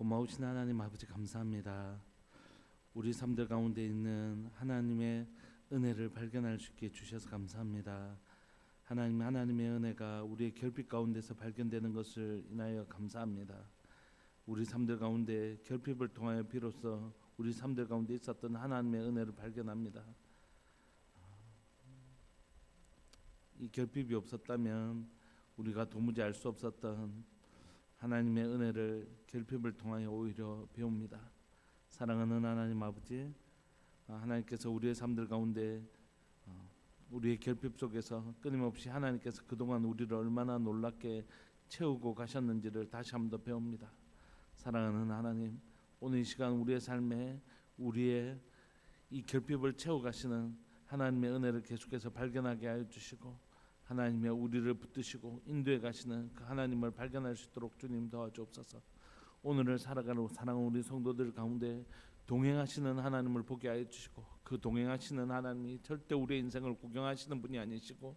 고마우신 하나님 아버지 감사합니다. 우리 삶들 가운데 있는 하나님의 은혜를 발견할 수 있게 주셔서 감사합니다. 하나님의 은혜가 우리의 결핍 가운데서 발견되는 것을 인하여 감사합니다. 우리 삶들 가운데 결핍을 통하여 비로소 우리 삶들 가운데 있었던 하나님의 은혜를 발견합니다. 이 결핍이 없었다면 우리가 도무지 알 수 없었던 하나님의 은혜를 결핍을 통하여 오히려 배웁니다. 사랑하는 하나님 아버지, 하나님께서 우리의 삶들 가운데 우리의 결핍 속에서 끊임없이 하나님께서 그동안 우리를 얼마나 놀랍게 채우고 가셨는지를 다시 한 번 더 배웁니다. 사랑하는 하나님, 오늘 이 시간 우리의 삶에 우리의 이 결핍을 채워가시는 하나님의 은혜를 계속해서 발견하게 하여 주시고, 하나님이 우리를 붙드시고 인도해 가시는 그 하나님을 발견할 수 있도록 주님 도와주옵소서. 오늘을 살아가는 사랑하는 우리 성도들 가운데 동행하시는 하나님을 보게 하여 주시고, 그 동행하시는 하나님이 절대 우리의 인생을 구경하시는 분이 아니시고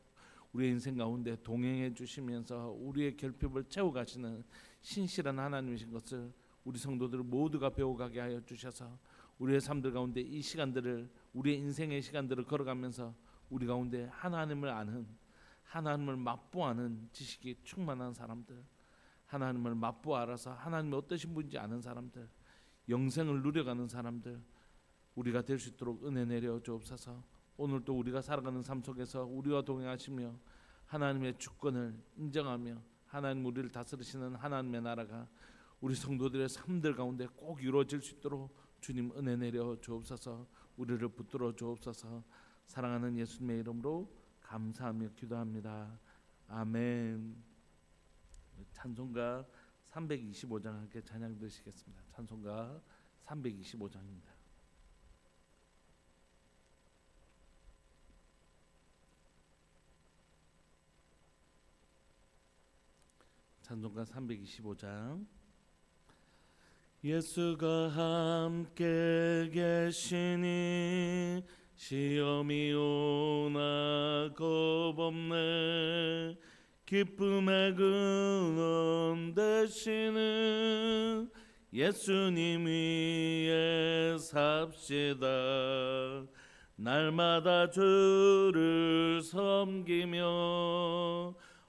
우리의 인생 가운데 동행해 주시면서 우리의 결핍을 채워가시는 신실한 하나님이신 것을 우리 성도들 모두가 배워가게 하여 주셔서 우리의 삶들 가운데 이 시간들을, 우리의 인생의 시간들을 걸어가면서 우리 가운데 하나님을 아는, 하나님을 맛보아는 지식이 충만한 사람들, 하나님을 맛보아 알아서 하나님이 어떠신 분인지 아는 사람들, 영생을 누려가는 사람들 우리가 될 수 있도록 은혜 내려 주옵소서. 오늘 또 우리가 살아가는 삶 속에서 우리와 동행하시며 하나님의 주권을 인정하며 하나님 우리를 다스리시는 하나님의 나라가 우리 성도들의 삶들 가운데 꼭 이루어질 수 있도록 주님 은혜 내려 주옵소서. 우리를 붙들어 주옵소서. 사랑하는 예수님의 이름으로 감사하며 기도합니다. 아멘. 찬송가 325장 함께 찬양 드리시겠습니다. 찬송가 325장입니다. 찬송가 325장. 예수가 함께 계시니 시험이 오나 겁없네. 기쁨의 근원 되시는 예수님 위에 삽시다. 날마다 주를 섬기며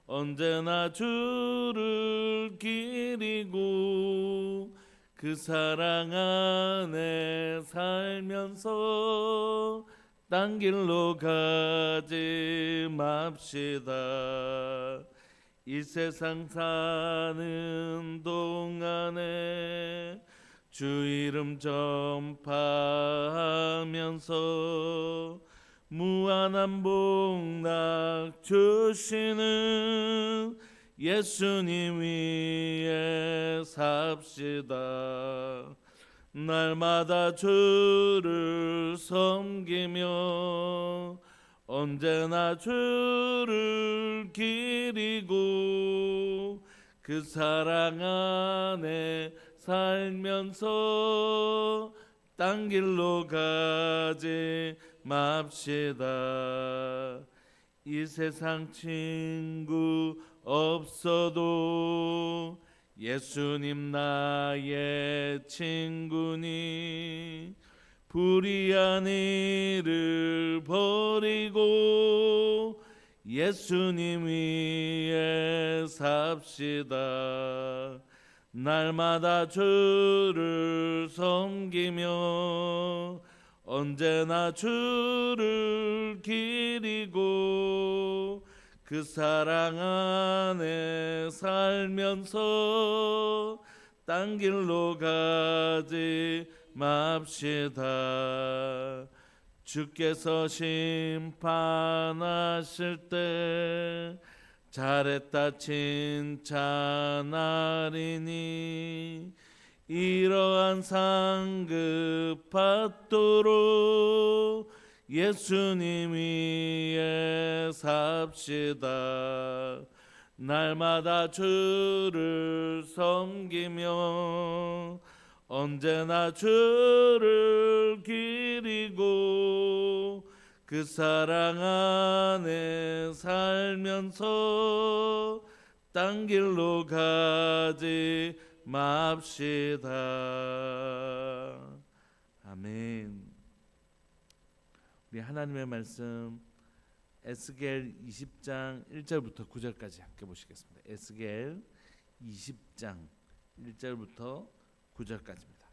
언제나 주를 기리고 그 사랑 안에 살면서 딴 길로 가지 맙시다. 이 세상 사는 동안에 주 이름 전파하면서 무한한 복락 주시는 예수님 위에 삽시다. 날마다 주를 섬기며 언제나 주를 기리고 그 사랑 안에 살면서 딴 길로 가지 맙시다. 이 세상 친구 없어도 예수님 나의 친구니 불의한 일을 버리고 예수님 위에 삽시다. 날마다 주를 섬기며 언제나 주를 기리고 그 사랑 안에 살면서 딴 길로 가지 맙시다. 주께서 심판하실 때 잘했다 칭찬하리니 이러한 상급 받도록 예수님 위에 삽시다. 날마다 주를 섬기며 언제나 주를 기리고 그 사랑 안에 살면서 딴 길로 가지 맙시다. 아멘. 우리 하나님의 말씀 에스겔 20장 1절부터 9절까지 함께 보시겠습니다. 에스겔 20장 1절부터 9절까지입니다.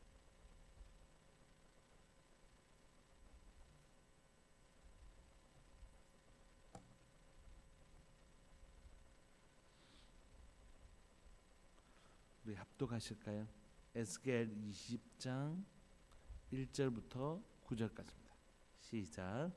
우리 합독하실까요? 에스겔 20장 1절부터 9절까지입니다. 시작.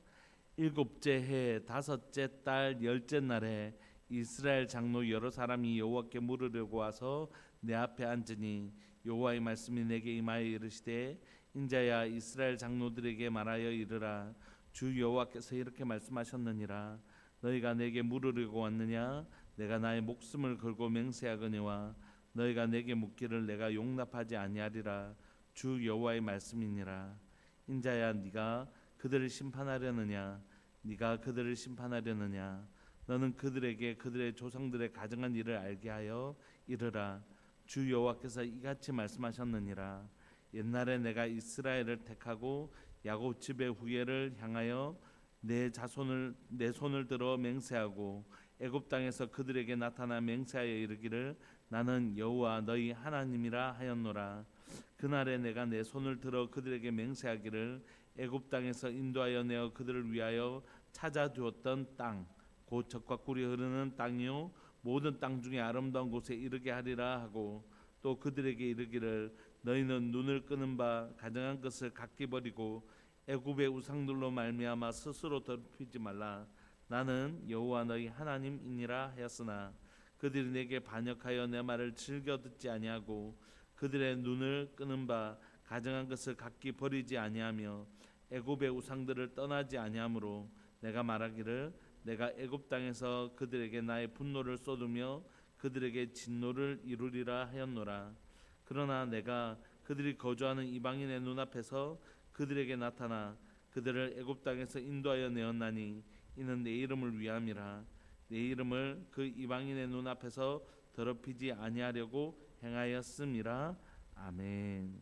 일곱째 해 다섯째 달 열째 날에 이스라엘 장로 여러 사람이 여호와께 물으려고 와서 내 앞에 앉으니 여호와의 말씀이 내게 임하여 이르시되 인자야 이스라엘 장로들에게 말하여 이르라 주 여호와께서 이렇게 말씀하셨느니라 너희가 내게 물으려고 왔느냐 내가 나의 목숨을 걸고 맹세하거니와 너희가 내게 묻기를 내가 용납하지 아니하리라 주 여호와의 말씀이니라. 인자야 네가 그들을 심판하려느냐 네가 그들을 심판하려느냐 너는 그들에게 그들의 조상들의 가정한 일을 알게 하여 이르라 주 여호와께서 이같이 말씀하셨느니라 옛날에 내가 이스라엘을 택하고 야곱 집의 후예를 향하여 내 손을 들어 맹세하고 애굽 땅에서 그들에게 나타나 맹세하여 이르기를 나는 여호와 너희 하나님이라 하였노라. 그날에 내가 내 손을 들어 그들에게 맹세하기를 애굽 땅에서 인도하여 내어 그들을 위하여 찾아주었던 땅 곧 젖과 꿀이 흐르는 땅이요 모든 땅 중에 아름다운 곳에 이르게 하리라 하고 또 그들에게 이르기를 너희는 눈을 끄는 바 가증한 것을 각기 버리고 애굽의 우상들로 말미암아 스스로 더럽히지 말라. 나는 여호와 너희 하나님이니라 하였으나 그들이 내게 반역하여 내 말을 즐겨 듣지 아니하고 그들의 눈을 끄는 바 가증한 것을 각기 버리지 아니하며 애굽의 우상들을 떠나지 아니하므로 내가 말하기를 내가 애굽 땅에서 그들에게 나의 분노를 쏟으며 그들에게 진노를 이루리라 하였노라. 그러나 내가 그들이 거주하는 이방인의 눈앞에서 그들에게 나타나 그들을 애굽 땅에서 인도하여 내었나니 이는 내 이름을 위함이라. 내 이름을 그 이방인의 눈앞에서 더럽히지 아니하려고 행하였음이라. 아멘.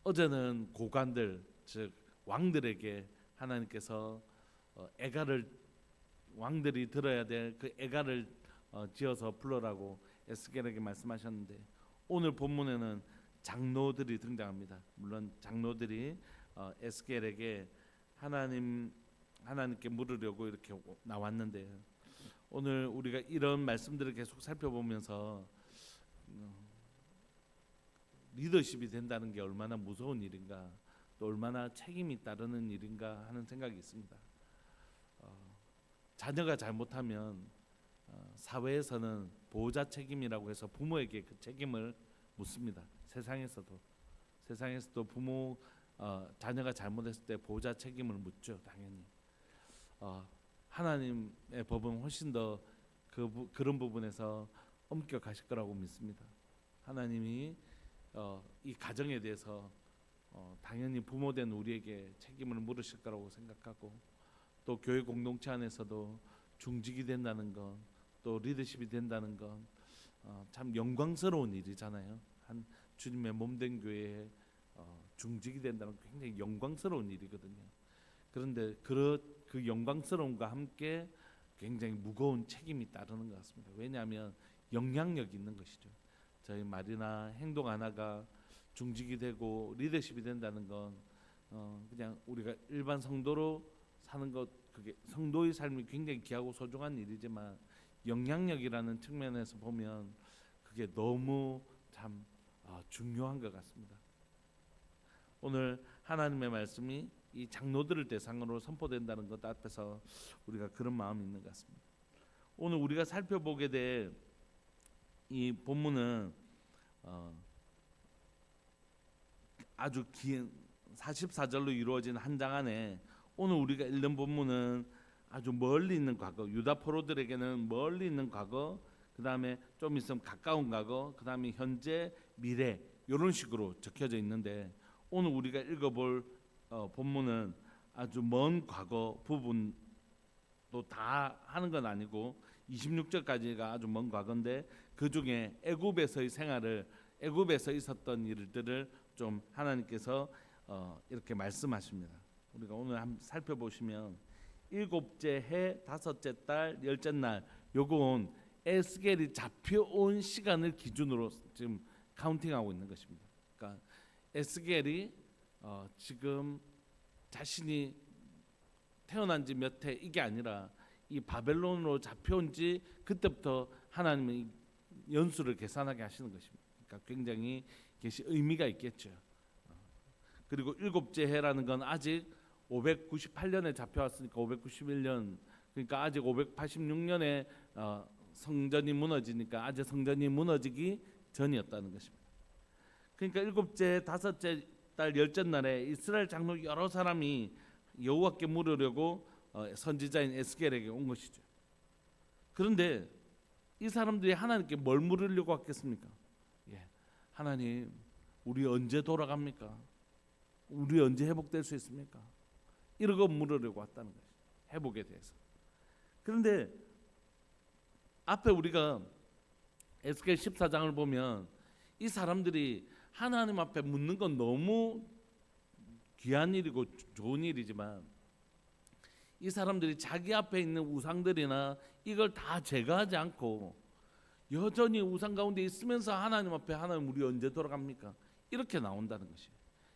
어제는 고관들 즉 왕들에게 하나님께서 애가를 왕들이 들어야 될 그 애가를 지어서 불러라고 에스겔에게 말씀하셨는데 오늘 본문에는 장로들이 등장합니다. 물론 장로들이 에스겔에게 하나님께 물으려고 이렇게 나왔는데 오늘 우리가 이런 말씀들을 계속 살펴보면서 리더십이 된다는 게 얼마나 무서운 일인가 또 얼마나 책임이 따르는 일인가 하는 생각이 있습니다. 자녀가 잘못하면 사회에서는 보호자 책임이라고 해서 부모에게 그 책임을 묻습니다. 세상에서도 부모 자녀가 잘못했을 때 보호자 책임을 묻죠. 당연히 하나님의 법은 훨씬 더 그런 부분에서 엄격하실 거라고 믿습니다. 하나님이 이 가정에 대해서 당연히 부모된 우리에게 책임을 물으실 거라고 생각하고 또 교회 공동체 안에서도 중직이 된다는 것, 또 리더십이 된다는 것 참 영광스러운 일이잖아요. 한 주님의 몸된 교회에 중직이 된다는 건 굉장히 영광스러운 일이거든요. 그런데 그 영광스러움과 함께 굉장히 무거운 책임이 따르는 것 같습니다. 왜냐하면 영향력이 있는 것이죠. 저희 말이나 행동 하나가 중직이 되고 리더십이 된다는 건 그냥 우리가 일반 성도로 사는 것 그게 성도의 삶이 굉장히 귀하고 소중한 일이지만 영향력이라는 측면에서 보면 그게 너무 참 중요한 것 같습니다. 오늘 하나님의 말씀이 이 장로들을 대상으로 선포된다는 것 앞에서 우리가 그런 마음이 있는 것 같습니다. 오늘 우리가 살펴보게 될 이 본문은 아주 긴 44절로 이루어진 한 장 안에 오늘 우리가 읽는 본문은 아주 멀리 있는 과거, 유다 포로들에게는 멀리 있는 과거, 그 다음에 좀 있으면 가까운 과거, 그 다음에 현재, 미래 이런 식으로 적혀져 있는데 오늘 우리가 읽어볼 본문은 아주 먼 과거 부분도 다 하는 건 아니고 26절까지가 아주 먼 과거인데 그 중에 애굽에서의 생활을, 애굽에서 있었던 일들을 좀 하나님께서 이렇게 말씀하십니다. 우리가 오늘 한번 살펴보시면 일곱째 해 다섯째 달 열째 날, 요건 에스겔이 잡혀온 시간을 기준으로 지금 카운팅하고 있는 것입니다. 그러니까 에스겔이 지금 자신이 태어난 지 몇 해 이게 아니라 이 바벨론으로 잡혀온 지 그때부터 하나님의 연수를 계산하게 하시는 것입니다. 그러니까 굉장히 의미가 있겠죠. 그리고 일곱째 해라는 건 아직 598년에 잡혀왔으니까 591년, 그러니까 아직 586년에 성전이 무너지니까 아직 성전이 무너지기 전이었다는 것입니다. 그러니까 일곱째, 다섯째 달 열째 날에 이스라엘 장로 여러 사람이 여호와께 물으려고 선지자인 에스겔에게 온 것이죠. 그런데 이 사람들이 하나님께 뭘 물으려고 왔겠습니까? 하나님, 우리 언제 돌아갑니까? 우리 언제 회복될 수 있습니까? 이러고 물으려고 왔다는 것이죠. 회복에 대해서. 그런데 앞에 우리가 에스겔 14장을 보면 이 사람들이 하나님 앞에 묻는 건 너무 귀한 일이고 좋은 일이지만 이 사람들이 자기 앞에 있는 우상들이나 이걸 다 제거하지 않고 여전히 우상 가운데 있으면서 하나님 앞에 하나님 우리 언제 돌아갑니까? 이렇게 나온다는 것이에요.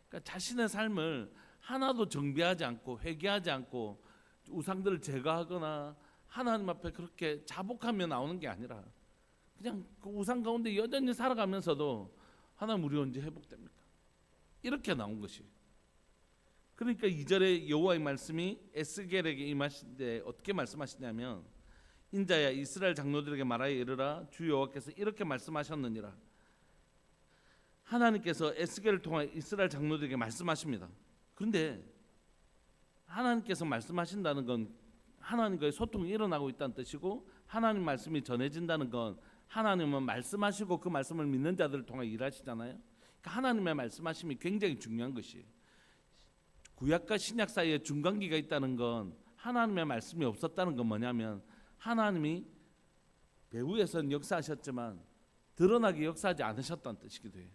그러니까 자신의 삶을 하나도 정비하지 않고 회개하지 않고 우상들을 제거하거나 하나님 앞에 그렇게 자복하며 나오는 게 아니라 그냥 그 우상 가운데 여전히 살아가면서도 하나님 우리 언제 회복됩니까? 이렇게 나온 것이에요. 그러니까 2절에 여호와의 말씀이 에스겔에게 임하실 때 어떻게 말씀하시냐면 인자야 이스라엘 장로들에게 말하여 이르라 주 여호와께서 이렇게 말씀하셨느니라. 하나님께서 에스겔을 통해 이스라엘 장로들에게 말씀하십니다. 그런데 하나님께서 말씀하신다는 건 하나님과의 소통이 일어나고 있다는 뜻이고 하나님 말씀이 전해진다는 건 하나님은 말씀하시고 그 말씀을 믿는 자들을 통해 일하시잖아요. 그러니까 하나님의 말씀하심이 굉장히 중요한 것이에요. 구약과 신약 사이에 중간기가 있다는 건 하나님의 말씀이 없었다는 건 뭐냐면 하나님이 배후에서는 역사하셨지만 드러나게 역사하지 않으셨다는 뜻이기도 해요.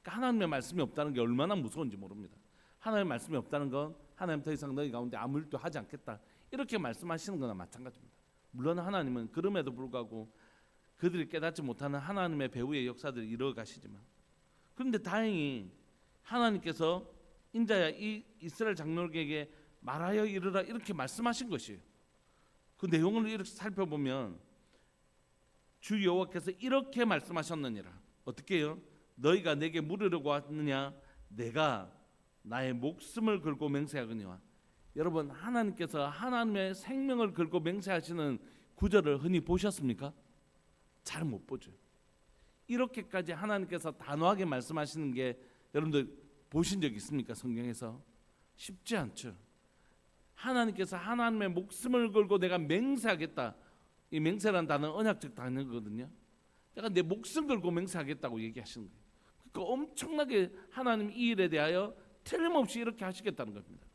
그러니까 하나님의 말씀이 없다는 게 얼마나 무서운지 모릅니다. 하나님의 말씀이 없다는 건 하나님 더 이상 너희 가운데 아무 일도 하지 않겠다 이렇게 말씀하시는 거나 마찬가지입니다. 물론 하나님은 그럼에도 불구하고 그들이 깨닫지 못하는 하나님의 배후의 역사들을 이루어 가시지만 그런데 다행히 하나님께서 인자야 이 이스라엘 장로에게 말하여 이르라 이렇게 말씀하신 것이에요. 그 내용을 이렇게 살펴보면 주 여호와께서 이렇게 말씀하셨느니라. 어떻게 해요? 너희가 내게 물으려고 왔느냐? 내가 나의 목숨을 걸고 맹세하거니와. 여러분 하나님께서 하나님의 생명을 걸고 맹세하시는 구절을 흔히 보셨습니까? 잘 못 보죠. 이렇게까지 하나님께서 단호하게 말씀하시는 게 여러분들 보신 적 있습니까? 성경에서 쉽지 않죠. 하나님께서 하나님의 목숨을 걸고 내가 맹세하겠다. 이 맹세라는 단어는 언약적 단어거든요. 내가 내 목숨 걸고 맹세하겠다고 얘기하시는 거예요. 그러니까 엄청나게 하나님 이 일에 대하여 틀림없이 이렇게 하시겠다는 겁니다.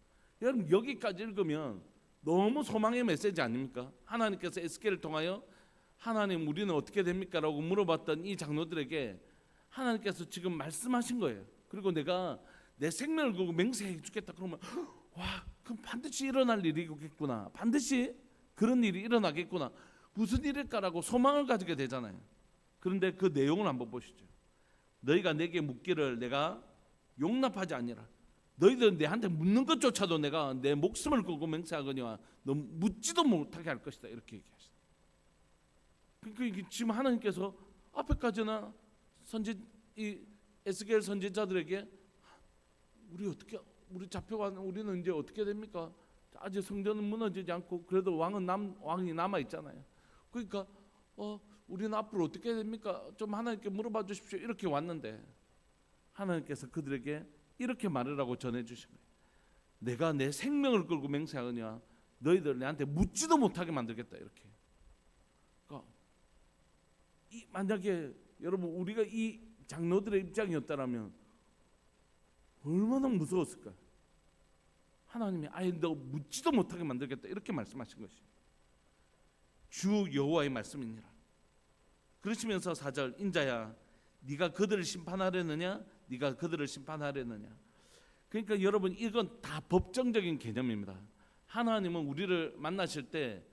여러분 여기까지 읽으면 너무 소망의 메시지 아닙니까? 하나님께서 에스겔을 통하여 하나님 우리는 어떻게 됩니까? 라고 물어봤던 이 장로들에게 하나님께서 지금 말씀하신 거예요. 그리고 내가 내 생명을 걸고 맹세해 주겠다 그러면 와 그럼 반드시 일어날 일이겠구나, 반드시 그런 일이 일어나겠구나, 무슨 일일까라고 소망을 가지게 되잖아요. 그런데 그 내용을 한번 보시죠. 너희가 내게 묻기를 내가 용납하지 아니라 너희들 내한테 묻는 것조차도 내가 내 목숨을 걸고 맹세하거니와 너 묻지도 못하게 할 것이다 이렇게 얘기하시다. 그러니까 지금 하나님께서 앞에까지나 이 에스겔 선지자들에게 우리 잡혀가는 우리는 이제 어떻게 됩니까? 아직 성전은 무너지지 않고 그래도 왕이 남아 있잖아요. 그러니까 우리는 앞으로 어떻게 됩니까? 좀 하나님께 물어봐 주십시오. 이렇게 왔는데 하나님께서 그들에게 이렇게 말하라고 전해 주신 거예요. 내가 내 생명을 걸고 맹세하느냐 너희들 내한테 묻지도 못하게 만들겠다 이렇게. 그러니까 만약에 여러분 우리가 이 장로들의 입장이었다라면 얼마나 무서웠을까? 하나님이 아예 너 묻지도 못하게 만들겠다 이렇게 말씀하신 것이 주 여호와의 말씀이니라. 그러시면서 4절 인자야 네가 그들을 심판하려느냐 네가 그들을 심판하려느냐. 그러니까 여러분 이건 다 법정적인 개념입니다. 하나님은 우리를 만나실 때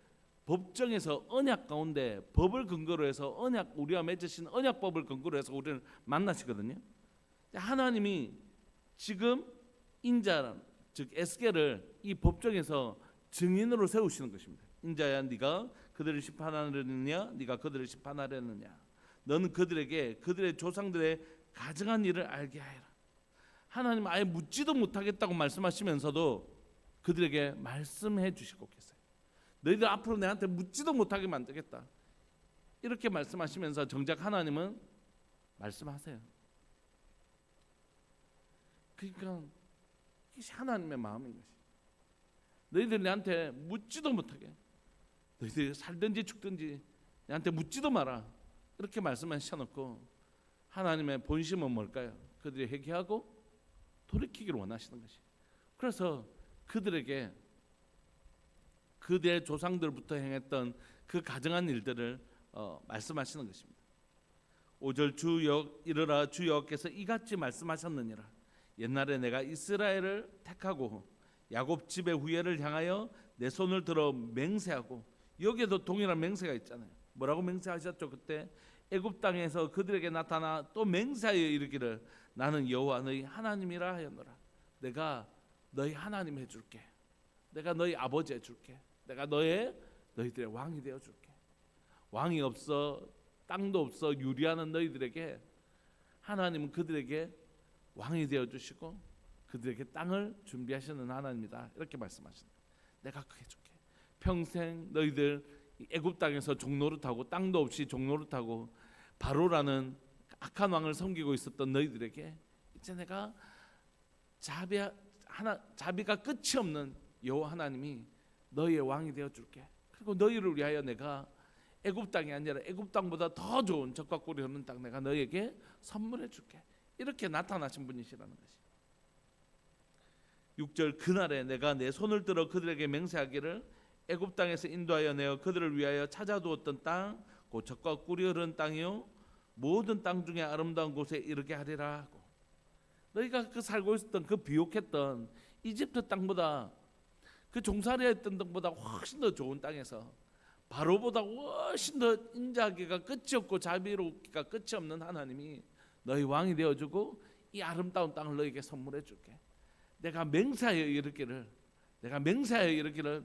법정에서 언약 가운데 법을 근거로 해서 언약 우리와 맺으신 언약법을 근거로 해서 우리를 만나시거든요. 하나님이 지금 인자 즉 에스겔을 이 법정에서 증인으로 세우시는 것입니다. 인자야 네가 그들을 심판하려느냐 네가 그들을 심판하려느냐. 너는 그들에게 그들의 조상들의 가증한 일을 알게 하여라. 하나님 아예 묻지도 못하겠다고 말씀하시면서도 그들에게 말씀해 주시고 계세요. 너희들 앞으로 내한테 묻지도 못하게 만들겠다. 이렇게 말씀하시면서 정작 하나님은 말씀하세요. 그러니까 이게 하나님의 마음인 것이. 너희들 내한테 묻지도 못하게, 너희들 살든지 죽든지 내한테 묻지도 마라. 이렇게 말씀하셔놓고 하나님의 본심은 뭘까요? 그들이 회개하고 돌이키기를 원하시는 것이. 그래서 그들에게 그들의 조상들부터 행했던 그 가증한 일들을 말씀하시는 것입니다. 5절 이르라 주 여호와께서 이같이 말씀하셨느니라. 옛날에 내가 이스라엘을 택하고 야곱 집의 후예를 향하여 내 손을 들어 맹세하고, 여기에도 동일한 맹세가 있잖아요. 뭐라고 맹세하셨죠? 그때 애굽 땅에서 그들에게 나타나 또 맹세하여 이르기를 나는 여호와 너희 하나님이라 하였노라. 내가 너희 하나님 해줄게. 내가 너희 아버지 해줄게. 내가 너희들의 왕이 되어줄게. 왕이 없어 땅도 없어 유리하는 너희들에게 하나님은 그들에게 왕이 되어주시고 그들에게 땅을 준비하시는 하나님이다. 이렇게 말씀하신다. 내가 그게 해줄게. 평생 너희들 애굽 땅에서 종노릇하고 땅도 없이 종노릇하고 바로라는 악한 왕을 섬기고 있었던 너희들에게 이제 내가 자비가 끝이 없는 여호와 하나님이 너희의 왕이 되어줄게. 그리고 너희를 위하여 내가 애굽 땅이 아니라 애굽 땅보다 더 좋은 젖과 꿀이 흐르는 땅 내가 너희에게 선물해줄게. 이렇게 나타나신 분이시라는 것이. 6절 그날에 내가 내 손을 들어 그들에게 맹세하기를 애굽 땅에서 인도하여 내어 그들을 위하여 찾아두었던 땅 곧 젖과 꿀이 흐르는 땅이요 모든 땅 중에 아름다운 곳에 이르게 하리라 하고, 너희가 그 살고 있었던 그 비옥했던 이집트 땅보다 그 종살이했던 땅보다 훨씬 더 좋은 땅에서 바로보다 훨씬 더 인자하기가 끝이 없고 자비롭기가 끝이 없는 하나님이 너희 왕이 되어주고 이 아름다운 땅을 너희에게 선물해 줄게. 내가 맹세하여 이르기를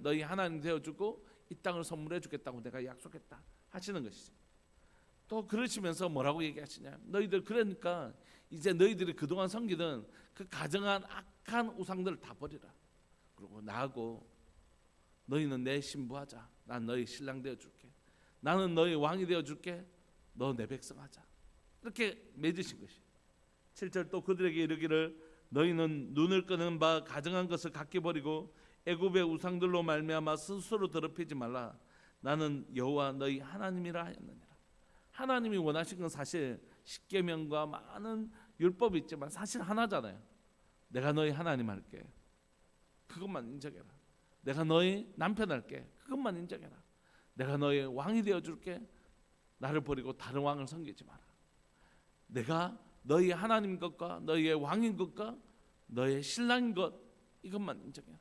너희 하나님 되어주고 이 땅을 선물해 주겠다고 내가 약속했다 하시는 것이죠. 또 그러시면서 뭐라고 얘기하시냐, 너희들 그러니까 이제 너희들이 그동안 섬기던 그 가정한 악한 우상들을 다 버리라. 그리고 나하고 너희는 내 신부하자. 난 너희 신랑 되어줄게. 나는 너희 왕이 되어줄게. 너 내 백성하자. 이렇게 맺으신 것이. 7절 또 그들에게 이르기를 너희는 눈을 끄는 바 가증한 것을 각기 버리고 애굽의 우상들로 말미암아 스스로 더럽히지 말라. 나는 여호와 너희 하나님이라 하였느니라. 하나님이 원하신 건 사실 십계명과 많은 율법이 있지만 사실 하나잖아요. 내가 너희 하나님 할게. 그것만 인정해라. 내가 너희 남편 할게. 그것만 인정해라. 내가 너희 왕이 되어줄게. 나를 버리고 다른 왕을 섬기지 마라. 내가 너희 하나님 것과 너희의 왕인 것과 너의 신랑인 것 이것만 인정해라.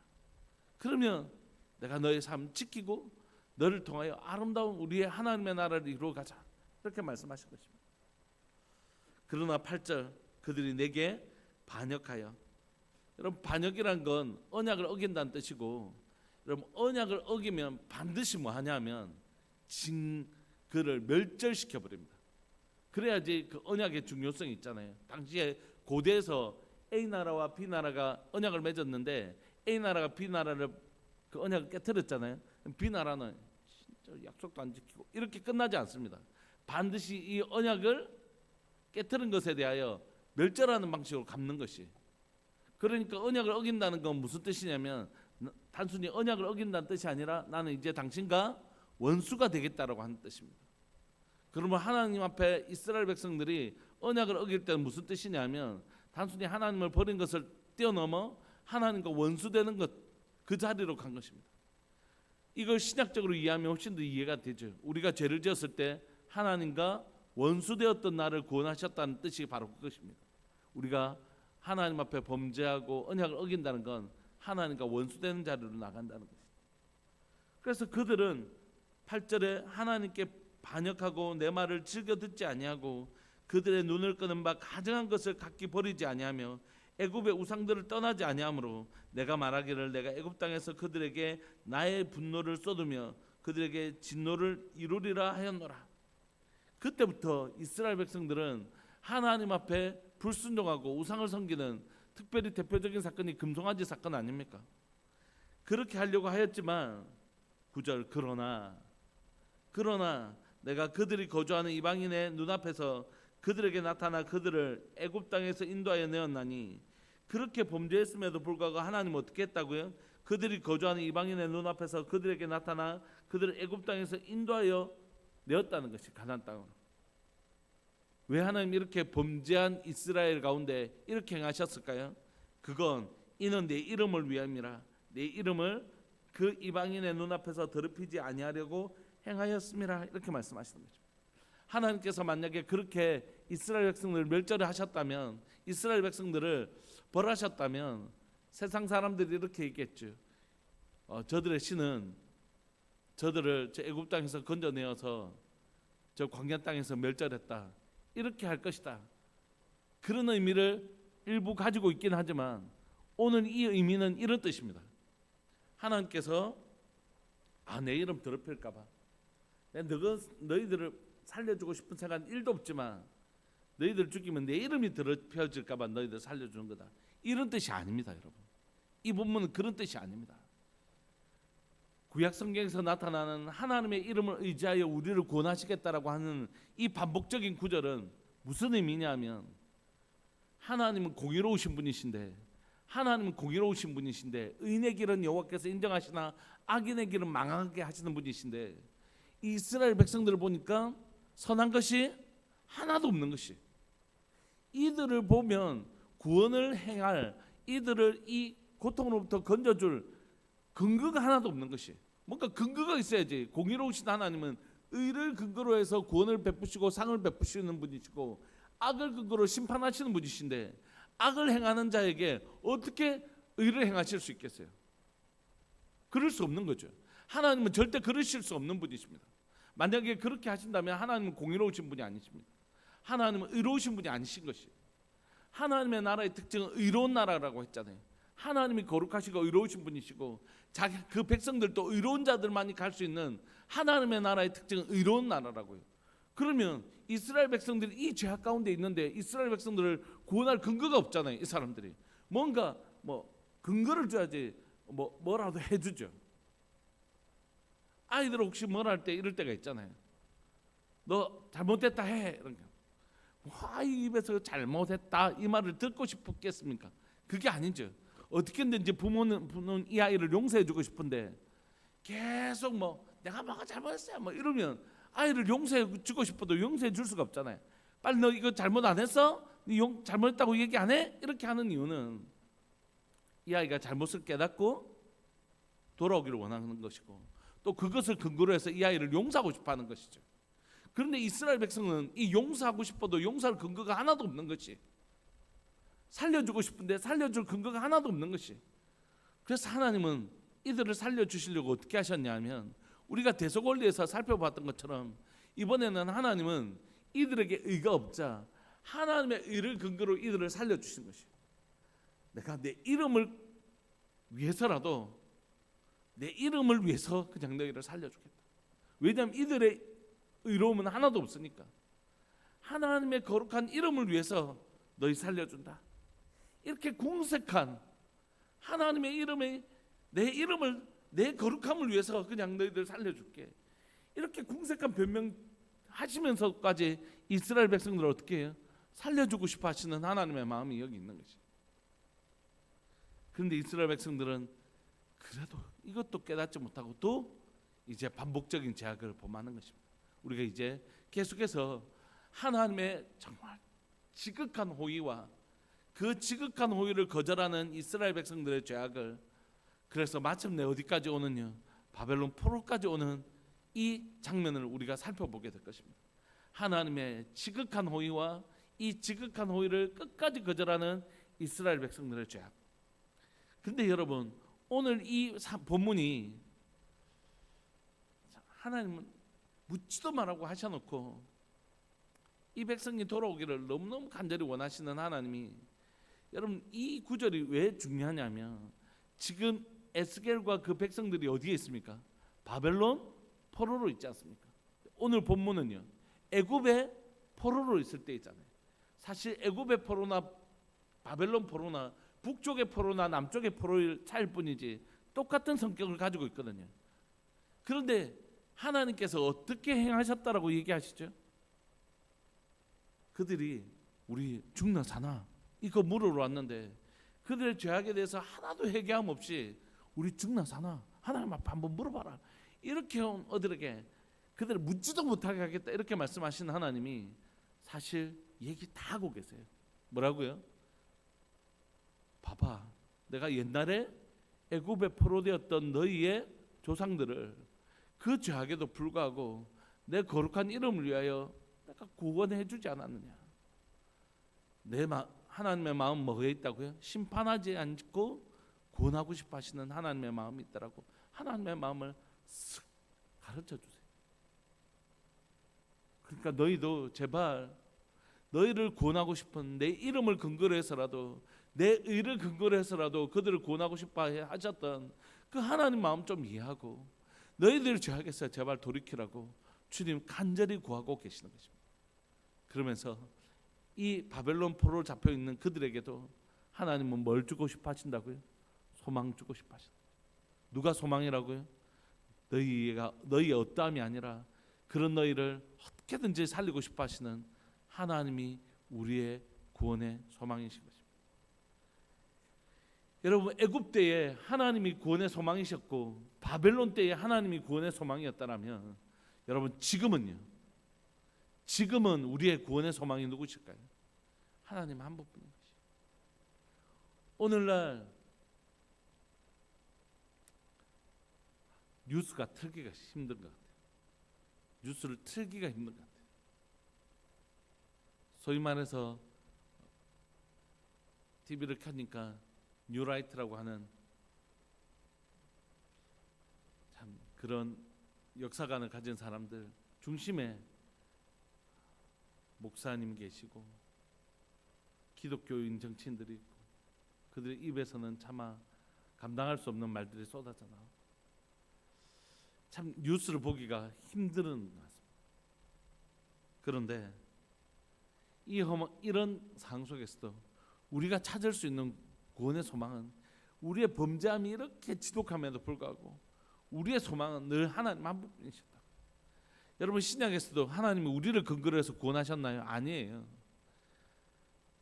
그러면 내가 너의 삶 지키고 너를 통하여 아름다운 우리의 하나님의 나라를 이루어가자. 이렇게 말씀하신 것입니다. 그러나 8절 그들이 내게 반역하여, 여러분 반역이란 건 언약을 어긴다는 뜻이고, 여러분 언약을 어기면 반드시 뭐 하냐면 그를 멸절시켜 버립니다. 그래야지 그 언약의 중요성이 있잖아요. 당시에 고대에서 A 나라와 B 나라가 언약을 맺었는데 A 나라가 B 나라를 그 언약을 깨뜨렸잖아요. B 나라는 진짜 약속도 안 지키고 이렇게 끝나지 않습니다. 반드시 이 언약을 깨뜨린 것에 대하여 멸절하는 방식으로 갚는 것이. 그러니까 언약을 어긴다는 건 무슨 뜻이냐면 단순히 언약을 어긴다는 뜻이 아니라 나는 이제 당신과 원수가 되겠다라고 하는 뜻입니다. 그러면 하나님 앞에 이스라엘 백성들이 언약을 어길 때는 무슨 뜻이냐면 단순히 하나님을 버린 것을 뛰어넘어 하나님과 원수되는 것, 그 자리로 간 것입니다. 이걸 신약적으로 이해하면 훨씬 더 이해가 되죠. 우리가 죄를 지었을 때 하나님과 원수되었던 나를 구원하셨다는 뜻이 바로 그것입니다. 우리가 하나님 앞에 범죄하고 언약을 어긴다는 건 하나님과 원수되는 자리로 나간다는 것입니다. 그래서 그들은 8절에 하나님께 반역하고 내 말을 즐겨 듣지 아니하고 그들의 눈을 끄는 바 가증한 것을 각기 버리지 아니하며 애굽의 우상들을 떠나지 아니하므로 내가 말하기를 내가 애굽 땅에서 그들에게 나의 분노를 쏟으며 그들에게 진노를 이루리라 하였노라. 그때부터 이스라엘 백성들은 하나님 앞에 불순종하고 우상을 섬기는 특별히 대표적인 사건이 금송아지 사건 아닙니까? 그렇게 하려고 하였지만 9절 그러나 내가 그들이 거주하는 이방인의 눈앞에서 그들에게 나타나 그들을 애굽 땅에서 인도하여 내었나니 그렇게 범죄했음에도 불구하고 하나님은 어떻게 했다고요? 그들이 거주하는 이방인의 눈앞에서 그들에게 나타나 그들을 애굽 땅에서 인도하여 내었다는 것이 가나안 땅으로. 왜 하나님 이렇게 범죄한 이스라엘 가운데 이렇게 행하셨을까요? 그건 이는 내 이름을 위함이라. 내 이름을 그 이방인의 눈앞에서 더럽히지 아니하려고 행하였음이라. 이렇게 말씀하시는 거죠. 하나님께서 만약에 그렇게 이스라엘 백성들을 멸절을 하셨다면, 이스라엘 백성들을 벌하셨다면 세상 사람들이 이렇게 얘기했죠. 저들의 신은 저들을 저 애굽 땅에서 건져내어서 저 광야 땅에서 멸절했다. 이렇게 할 것이다. 그런 의미를 일부 가지고 있긴 하지만 오늘 이 의미는 이런 뜻입니다. 하나님께서 내 이름 더럽힐까 봐 너희들을 살려주고 싶은 생각은 1도 없지만 너희들 죽이면 내 이름이 더럽혀질까 봐 너희들 살려주는 거다. 이런 뜻이 아닙니다, 여러분. 이 본문은 그런 뜻이 아닙니다. 구약 성경에서 나타나는 하나님의 이름을 의지하여 우리를 구원하시겠다라고 하는 이 반복적인 구절은 무슨 의미냐면 하나님은 공의로우신 분이신데 의인의 길은 여호와께서 인정하시나 악인의 길은 망하게 하시는 분이신데 이 이스라엘 백성들을 보니까 선한 것이 하나도 없는 것이, 이들을 보면 구원을 행할, 이들을 이 고통으로부터 건져줄 근거가 하나도 없는 것이, 뭔가 근거가 있어야지. 공의로우신 하나님은 의를 근거로 해서 구원을 베푸시고 상을 베푸시는 분이시고 악을 근거로 심판하시는 분이신데 악을 행하는 자에게 어떻게 의를 행하실 수 있겠어요? 그럴 수 없는 거죠. 하나님은 절대 그러실 수 없는 분이십니다. 만약에 그렇게 하신다면 하나님은 공의로우신 분이 아니십니다. 하나님은 의로우신 분이 아니신 것이, 하나님의 나라의 특징은 의로운 나라라고 했잖아요. 하나님이 거룩하시고 의로우신 분이시고 그 백성들도 의로운 자들만이 갈 수 있는 하나님의 나라의 특징은 의로운 나라라고요. 그러면 이스라엘 백성들이 이 죄악 가운데 있는데 이스라엘 백성들을 구원할 근거가 없잖아요. 이 사람들이 뭔가 근거를 줘야지 뭐라도 해주죠. 아이들 혹시 뭘 할 때 이럴 때가 있잖아요. 너 잘못됐다 해. 이런 거. 이 입에서 잘못했다 이 말을 듣고 싶겠습니까? 그게 아니죠. 어떻게든지 부모는 이 아이를 용서해주고 싶은데 계속 내가 뭐가 잘못했어요 이러면 아이를 용서해주고 싶어도 용서해줄 수가 없잖아요. 빨리 너 이거 잘못 안 했어? 네 잘못했다고 얘기 안 해? 이렇게 하는 이유는 이 아이가 잘못을 깨닫고 돌아오기를 원하는 것이고 또 그것을 근거로 해서 이 아이를 용서하고 싶어하는 것이죠. 그런데 이스라엘 백성은 이 용서하고 싶어도 용서할 근거가 하나도 없는 것이, 살려주고 싶은데 살려줄 근거가 하나도 없는 것이, 그래서 하나님은 이들을 살려주시려고 어떻게 하셨냐면 우리가 대속원리에서 살펴봤던 것처럼 이번에는 하나님은 이들에게 의가 없자 하나님의 의를 근거로 이들을 살려주신 것이, 내가 내 이름을 위해서라도 내 이름을 위해서 그냥 너희를 살려주겠다. 왜냐하면 이들의 의로움은 하나도 없으니까 하나님의 거룩한 이름을 위해서 너희 살려준다. 이렇게 궁색한 하나님의 이름에 내 이름을, 내 거룩함을 위해서 그냥 너희들 살려줄게. 이렇게 궁색한 변명하시면서까지 이스라엘 백성들을 어떻게 해요? 살려주고 싶어 하시는 하나님의 마음이 여기 있는 것이. 그런데 이스라엘 백성들은 그래도 이것도 깨닫지 못하고 또 이제 반복적인 제약을 범하는 것입니다. 우리가 이제 계속해서 하나님의 정말 지극한 호의와 그 지극한 호의를 거절하는 이스라엘 백성들의 죄악을, 그래서 마침내 어디까지 오느냐, 바벨론 포로까지 오는 이 장면을 우리가 살펴보게 될 것입니다. 하나님의 지극한 호의와 이 지극한 호의를 끝까지 거절하는 이스라엘 백성들의 죄악. 근데 여러분, 오늘 이 본문이 하나님은 묻지도 말라고 하셔놓고 이 백성이 돌아오기를 너무너무 간절히 원하시는 하나님이, 여러분 이 구절이 왜 중요하냐면 지금 에스겔과 그 백성들이 어디에 있습니까? 바벨론 포로로 있지 않습니까? 오늘 본문은요, 애굽의 포로로 있을 때 있잖아요. 사실 애굽의 포로나 바벨론 포로나 북쪽의 포로나 남쪽의 포로일 차일 뿐이지 똑같은 성격을 가지고 있거든요. 그런데 하나님께서 어떻게 행하셨다라고 얘기하시죠? 그들이 우리 죽나 사나 이거 물으러 왔는데 그들의 죄악에 대해서 하나도 회개함 없이 우리 죽나 사나 하나님 앞에 한번 물어봐라, 이렇게 온 어들에게 그들을 묻지도 못하게 하겠다 이렇게 말씀하신 하나님이 사실 얘기 다 하고 계세요. 뭐라고요? 봐봐, 내가 옛날에 애굽에 포로되었던 너희의 조상들을 그 죄악에도 불구하고 내 거룩한 이름을 위하여 내가 구원해 주지 않았느냐. 하나님의 마음 뭐에 있다고요? 심판하지 않고 구원하고 싶어 하시는 하나님의 마음이 있더라고. 하나님의 마음을 쓱 가르쳐 주세요. 그러니까 너희도 제발 너희를 구원하고 싶은 내 이름을 근거로 해서라도, 내 의를 근거로 해서라도 그들을 구원하고 싶어 하셨던 그 하나님 마음 좀 이해하고 너희들 죄악에서 제발 돌이키라고 주님 간절히 구하고 계시는 것입니다. 그러면서 이 바벨론 포로로 잡혀 있는 그들에게도 하나님은 뭘 주고 싶어 하신다고요? 소망 주고 싶어 하신다. 누가 소망이라고요? 너희의 어떠함이 아니라 그런 너희를 어떻게든지 살리고 싶어 하시는 하나님이 우리의 구원의 소망이신 것입니다. 여러분, 애굽 때에 하나님이 구원의 소망이셨고 바벨론 때에 하나님이 구원의 소망이었다면, 여러분 지금은 우리의 구원의 소망이 누구실까요? 하나님 한 분뿐인 것이에요. 오늘날 뉴스가 틀기가 힘든 것 같아요. 뉴스를 틀기가 힘든 것 같아요. 소위 말해서 TV를 켜니까 뉴라이트라고 하는 참 그런 역사관을 가진 사람들 중심에 목사님 계시고 기독교인 정치인들이 있고 그들의 입에서는 차마 감당할 수 없는 말들이 쏟아져 나오고 참 뉴스를 보기가 힘든 것 같습니다. 그런데 이런 상황 속에서도 우리가 찾을 수 있는 구원의 소망은, 우리의 범죄함이 이렇게 지독함에도 불구하고 우리의 소망은 늘 하나님 한 분이시다. 여러분 신약에서도 하나님이 우리를 근거로 해서 구원하셨나요? 아니에요.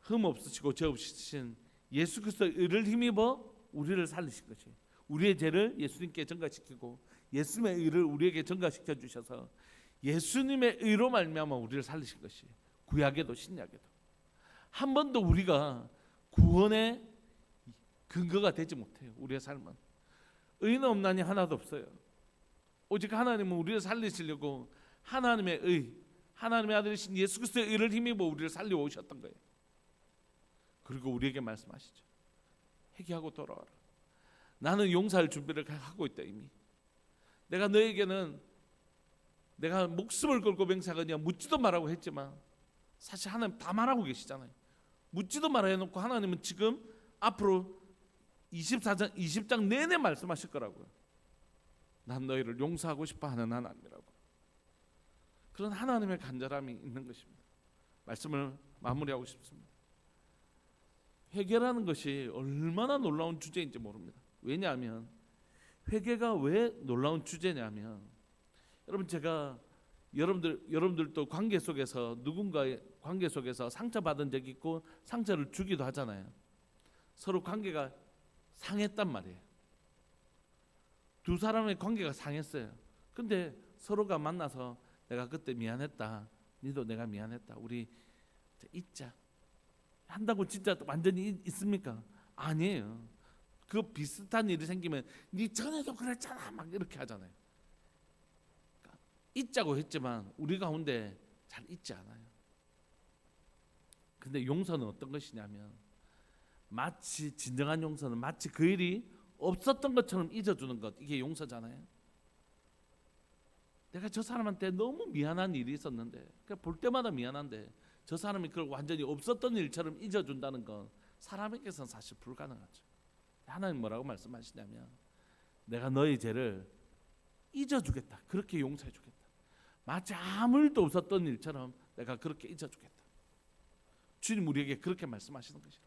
흠 없으시고 죄 없으신 예수 그리스도의 의를 힘입어 우리를 살리신 것이, 우리의 죄를 예수님께 전가시키고 예수님의 의를 우리에게 전가시켜 주셔서 예수님의 의로 말미암아 우리를 살리신 것이, 구약에도 신약에도 한 번도 우리가 구원의 근거가 되지 못해요. 우리의 삶은 의는 없나니 하나도 없어요. 오직 하나님은 우리를 살리시려고 하나님의 의, 하나님의 아들이신 예수 그리스도의 의를 힘입어 우리를 살려 오셨던 거예요. 그리고 우리에게 말씀하시죠. 회개하고 돌아와라. 나는 용서할 준비를 하고 있다. 이미 내가 너에게는 내가 목숨을 걸고 맹세하거니와 묻지도 말라고 했지만 사실 하나님 다 말하고 계시잖아요. 묻지도 말아 해놓고 하나님은 지금 앞으로 20장 내내 말씀하실 거라고요. 난 너희를 용서하고 싶어 하는 하나님이라고. 그런 하나님의 간절함이 있는 것입니다. 말씀을 마무리하고 싶습니다. 회개라는 것이 얼마나 놀라운 주제인지 모릅니다. 왜냐하면 회개가 왜 놀라운 주제냐면, 여러분 제가 여러분들도 관계 속에서 누군가의 관계 속에서 상처받은 적이 있고 상처를 주기도 하잖아요. 서로 관계가 상했단 말이에요. 두 사람의 관계가 상했어요. 근데 서로가 만나서 내가 그때 미안했다, 니도 내가 미안했다, 우리 잊자 한다고 진짜 완전히 있습니까? 아니에요. 그 비슷한 일이 생기면 니 전에도 그랬잖아 막 이렇게 하잖아요. 잊자고 했지만 우리 가운데 잘 잊지 않아요. 근데 용서는 어떤 것이냐면 마치 진정한 용서는 마치 그 일이 없었던 것처럼 잊어주는 것, 이게 용서잖아요. 내가 저 사람한테 너무 미안한 일이 있었는데, 그러니까 볼 때마다 미안한데 저 사람이 그걸 완전히 없었던 일처럼 잊어준다는 건 사람에게서는 사실 불가능하죠. 하나님 뭐라고 말씀하시냐면 내가 너의 죄를 잊어주겠다, 그렇게 용서해주겠다. 마치 아무 일도 없었던 일처럼 내가 그렇게 잊어주겠다. 주님 우리에게 그렇게 말씀하시는 것이라.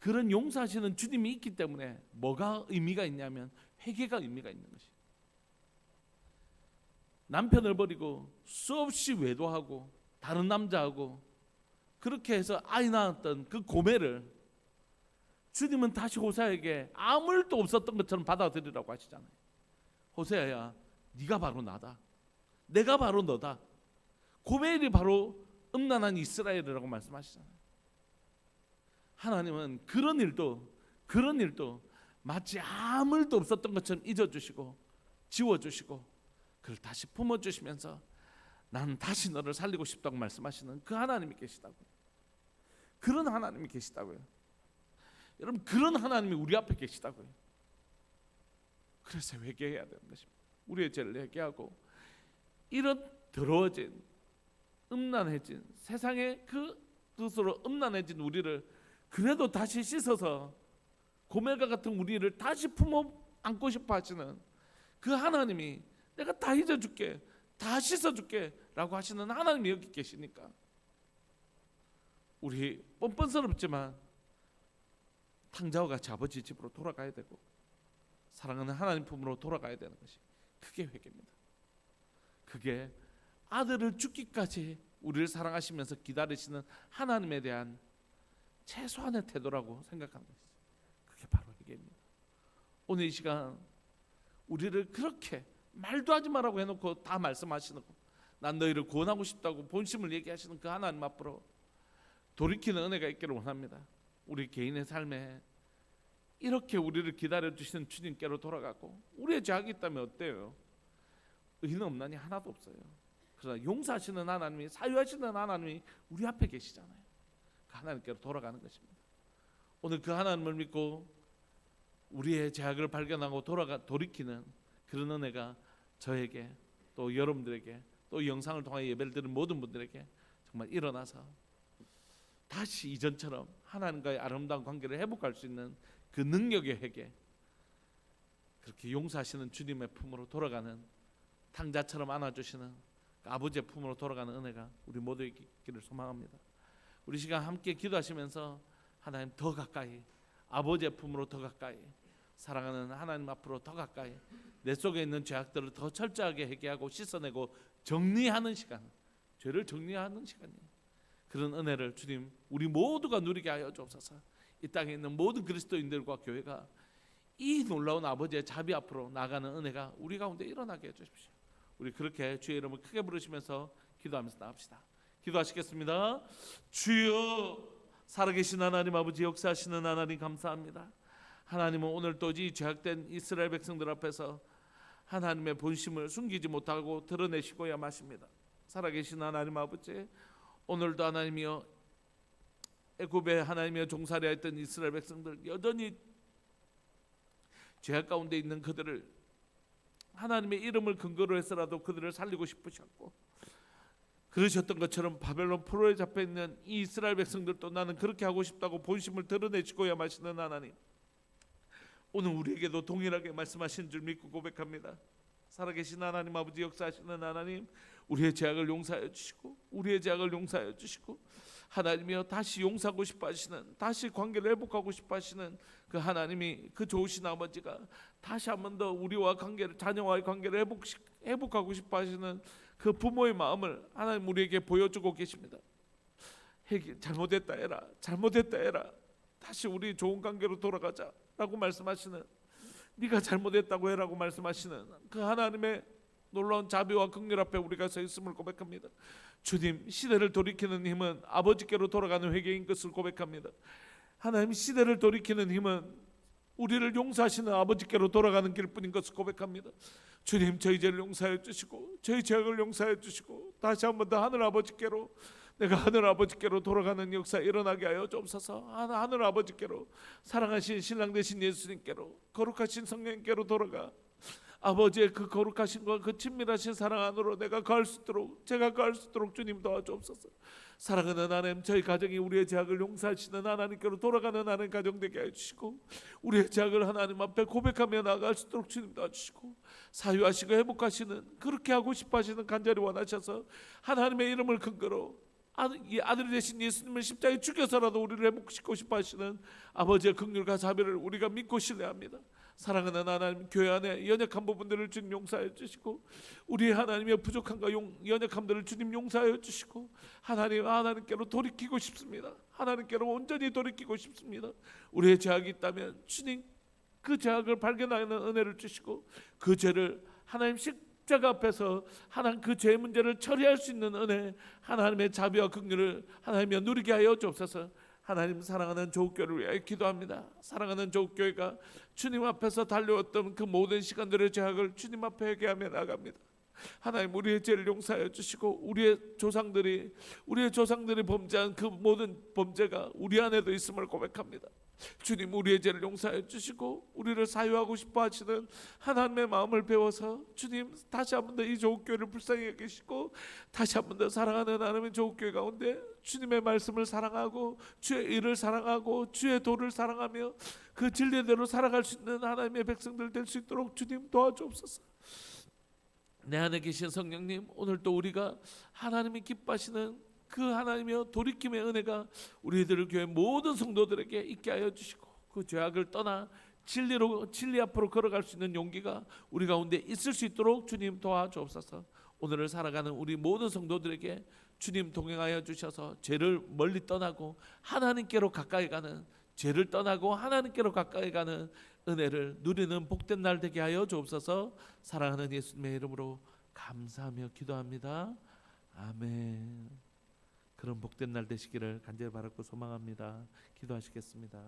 그런 용서하시는 주님이 있기 때문에 뭐가 의미가 있냐면 회개가 의미가 있는 것이. 남편을 버리고 수없이 외도하고 다른 남자하고 그렇게 해서 아이 낳았던 그 고매를 주님은 다시 호세아에게 아무 일도 없었던 것처럼 받아들이라고 하시잖아요. 호세아야, 네가 바로 나다. 내가 바로 너다. 고멜이 바로 음란한 이스라엘이라고 말씀하시잖아요. 하나님은 그런 일도 마치 아무 일도 없었던 것처럼 잊어주시고 지워주시고 그걸 다시 품어주시면서 나는 다시 너를 살리고 싶다고 말씀하시는 그 하나님이 계시다고요. 그런 하나님이 계시다고요. 여러분, 그런 하나님이 우리 앞에 계시다고요. 그래서 회개해야 되는 것입니다. 우리의 죄를 회개하고 이런 더러워진 음란해진 세상의 그 뜻으로 음란해진 우리를 그래도 다시 씻어서 고멜과 같은 우리를 다시 품어 안고 싶어 하시는 그 하나님이 내가 다 잊어줄게, 다 씻어줄게 라고 하시는 하나님이 여기 계시니까 우리 뻔뻔스럽지만 탕자와 같이 아버지 집으로 돌아가야 되고 사랑하는 하나님 품으로 돌아가야 되는 것이 그게 회개입니다. 그게 아들을 죽기까지 우리를 사랑하시면서 기다리시는 하나님에 대한 최소한의 태도라고 생각하는 것이죠. 그게 바로 회개입니다. 오늘 이 시간 우리를 그렇게 말도 하지 말라고 해놓고 다 말씀하시는 거, 난 너희를 구원하고 싶다고 본심을 얘기하시는 그 하나님 앞으로 돌이키는 은혜가 있기를 원합니다. 우리 개인의 삶에 이렇게 우리를 기다려주시는 주님께로 돌아가고 우리의 죄악이 있다면 어때요? 의는 없나니 하나도 없어요. 그러나 용서하시는 하나님이, 사유하시는 하나님이 우리 앞에 계시잖아요. 그 하나님께로 돌아가는 것입니다. 오늘 그 하나님을 믿고 우리의 죄악을 발견하고 돌이키는 그런 은혜가 저에게 또 여러분들에게 또 영상을 통해 예배를 드리는 모든 분들에게 정말 일어나서 다시 이전처럼 하나님과의 아름다운 관계를 회복할 수 있는 그 능력의 회개, 그렇게 용서하시는 주님의 품으로 돌아가는 탕자처럼 안아주시는 그 아버지의 품으로 돌아가는 은혜가 우리 모두에게 있기를 소망합니다. 우리 시간 함께 기도하시면서 하나님 더 가까이, 아버지의 품으로 더 가까이, 사랑하는 하나님 앞으로 더 가까이 내 속에 있는 죄악들을 더 철저하게 회개하고 씻어내고 정리하는 시간, 죄를 정리하는 시간이에요. 그런 은혜를 주님 우리 모두가 누리게 하여 주옵소서. 이 땅에 있는 모든 그리스도인들과 교회가 이 놀라운 아버지의 자비 앞으로 나가는 은혜가 우리 가운데 일어나게 해주십시오. 우리 그렇게 주의 이름을 크게 부르시면서 기도하면서 나갑시다. 기도하시겠습니다. 주여, 살아계신 하나님 아버지, 역사하시는 하나님 감사합니다. 하나님은 오늘 또 이 죄악된 이스라엘 백성들 앞에서 하나님의 본심을 숨기지 못하고 드러내시고야 마십니다. 살아계신 하나님 아버지, 오늘도 하나님이여 애굽의 하나님이여 종살이 했던 이스라엘 백성들 여전히 죄악 가운데 있는 그들을 하나님의 이름을 근거로 해서라도 그들을 살리고 싶으셨고 그러셨던 것처럼 바벨론 포로에 잡혀 있는 이 이스라엘 백성들도 나는 그렇게 하고 싶다고 본심을 드러내시고야 마시는 하나님, 오늘 우리에게도 동일하게 말씀하신 줄 믿고 고백합니다. 살아계신 하나님 아버지, 역사하시는 하나님, 우리의 죄악을 용서하여 주시고 우리의 죄악을 용서하여 주시고 하나님이여 다시 용서하고 싶어 하시는, 다시 관계를 회복하고 싶어 하시는 그 하나님이, 그 좋으신 아버지가 다시 한 번 더 우리와 관계를, 자녀와의 관계를 회복하고 싶어 하시는 그 부모의 마음을 하나님 우리에게 보여주고 계십니다. 잘못했다 해라, 잘못했다 해라, 다시 우리 좋은 관계로 돌아가자 라고 말씀하시는, 네가 잘못했다고 해라고 말씀하시는 그 하나님의 놀라운 자비와 긍휼 앞에 우리가 서 있음을 고백합니다. 주님, 시대를 돌이키는 힘은 아버지께로 돌아가는 회개인 것을 고백합니다. 하나님, 시대를 돌이키는 힘은 우리를 용서하시는 아버지께로 돌아가는 길뿐인 것을 고백합니다. 주님, 저희 죄를 용서하여 주시고 저희 죄악을 용서하여 주시고 다시 한 번 더 하늘 아버지께로, 내가 하늘 아버지께로 돌아가는 역사 일어나게 하여 주옵소서. 하늘 아버지께로, 사랑하신 신랑 되신 예수님께로, 거룩하신 성령님께로 돌아가 아버지의 그 거룩하신과 그 친밀하신 사랑 안으로 내가 거할 수 있도록, 제가 거할 수 있도록 주님 도와주옵소서. 사랑하는 하나님, 저희 가정이 우리의 죄악을 용서하시는 하나님께로 돌아가는 하나님 가정 되게 해주시고, 우리의 죄악을 하나님 앞에 고백하며 나아갈 수 있도록 주님 도와주시고, 사유하시고 회복하시는, 그렇게 하고 싶어하시는 간절히 원하셔서 하나님의 이름을 근거로 아들이 되신 예수님을 십자가에 죽여서라도 우리를 회복시키고 싶어 하시는 아버지의 긍휼과 자비를 우리가 믿고 신뢰합니다. 사랑하는 하나님, 교회 안에 연약한 부분들을 주님 용서하여 주시고, 우리 하나님의 부족함과 연약함들을 주님 용서하여 주시고, 하나님께로 돌이키고 싶습니다. 하나님께로 온전히 돌이키고 싶습니다. 우리의 죄악이 있다면 주님 그 죄악을 발견하는 은혜를 주시고, 그 죄를 하나님 십자가 앞에서 하나님 그 죄의 문제를 처리할 수 있는 은혜, 하나님의 자비와 긍휼을 하나님이 누리게 하여 주옵소서. 하나님, 사랑하는 조국교회를 위하여 기도합니다. 사랑하는 조국교회가 주님 앞에서 달려왔던 그 모든 시간들의 죄악을 주님 앞에 회개하며 나갑니다. 하나님, 우리의 죄를 용서하여 주시고, 우리의 조상들이 범죄한 그 모든 범죄가 우리 안에도 있음을 고백합니다. 주님, 우리의 죄를 용서하여 주시고 우리를 사유하고 싶어 하시는 하나님의 마음을 배워서 주님 다시 한 번 더 이 조국교회를 불쌍히 여기시고, 다시 한 번 더 사랑하는 하나님의 조국교회 가운데 주님의 말씀을 사랑하고 주의 일을 사랑하고 주의 도를 사랑하며 그 진리대로 살아갈 수 있는 하나님의 백성들 될 수 있도록 주님 도와주옵소서. 내 안에 계신 성령님, 오늘 또 우리가 하나님이 기뻐하시는 그 하나님의 돌이킴의 은혜가 우리들 교회 모든 성도들에게 있게 하여 주시고, 그 죄악을 떠나 진리 앞으로 걸어갈 수 있는 용기가 우리 가운데 있을 수 있도록 주님 도와주옵소서. 오늘을 살아가는 우리 모든 성도들에게 주님 동행하여 주셔서 죄를 멀리 떠나고 하나님께로 가까이 가는, 죄를 떠나고 하나님께로 가까이 가는 은혜를 누리는 복된 날 되게 하여 주옵소서. 사랑하는 예수님의 이름으로 감사하며 기도합니다. 아멘. 그런 복된 날 되시기를 간절히 바라고 소망합니다. 기도하시겠습니다.